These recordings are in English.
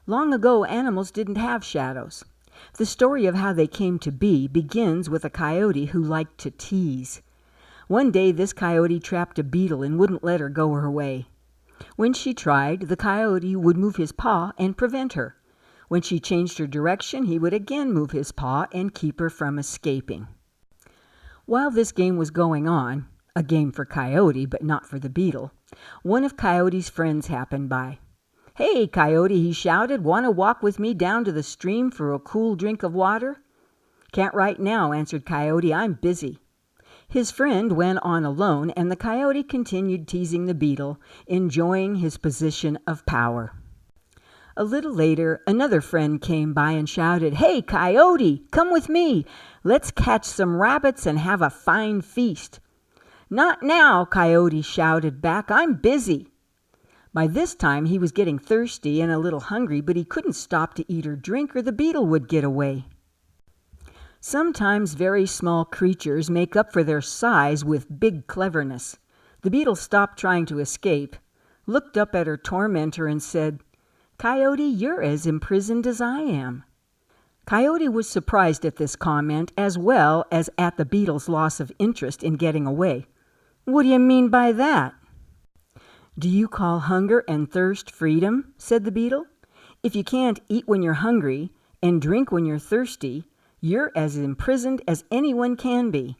Long ago, animals didn't have shadows. The story of how they came to be begins with a coyote who liked to tease. One day this coyote trapped a beetle and wouldn't let her go her way. When she tried, the coyote would move his paw and prevent her. When she changed her direction, he would again move his paw and keep her from escaping. While this game was going on, a game for Coyote but not for the beetle, one of Coyote's friends happened by. "Hey, Coyote," he shouted, "want to walk with me down to the stream for a cool drink of water?" "Can't right now," answered Coyote. "I'm busy." His friend went on alone, and the coyote continued teasing the beetle, enjoying his position of power. A little later, another friend came by and shouted, "Hey, Coyote, come with me. Let's catch some rabbits and have a fine feast." "Not now," Coyote shouted back. "I'm busy." By this time he was getting thirsty and a little hungry, but he couldn't stop to eat or drink or the beetle would get away. Sometimes very small creatures make up for their size with big cleverness. The beetle stopped trying to escape, looked up at her tormentor and said, "Coyote, you're as imprisoned as I am." Coyote was surprised at this comment as well as at the beetle's loss of interest in getting away. "What do you mean by that?" "Do you call hunger and thirst freedom?" said the beetle. "If you can't eat when you're hungry and drink when you're thirsty, you're as imprisoned as anyone can be."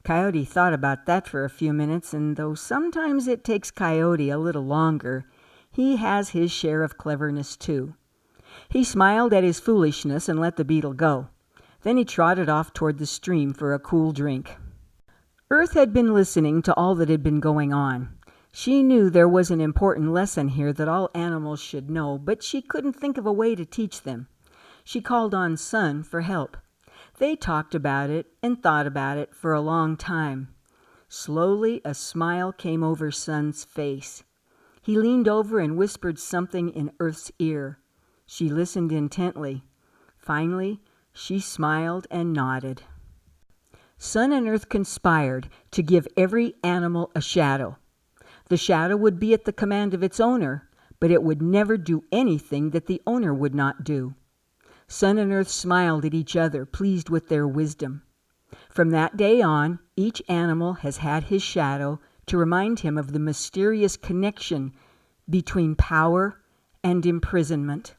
Coyote thought about that for a few minutes, and though sometimes it takes Coyote a little longer, he has his share of cleverness too. He smiled at his foolishness and let the beetle go. Then he trotted off toward the stream for a cool drink. Earth had been listening to all that had been going on. She knew there was an important lesson here that all animals should know, but she couldn't think of a way to teach them. She called on Sun for help. They talked about it and thought about it for a long time. Slowly, a smile came over Sun's face. He leaned over and whispered something in Earth's ear. She listened intently. Finally, she smiled and nodded. Sun and Earth conspired to give every animal a shadow. The shadow would be at the command of its owner, but it would never do anything that the owner would not do. Sun and Earth smiled at each other, pleased with their wisdom. From that day on, each animal has had his shadow to remind him of the mysterious connection between power and imprisonment.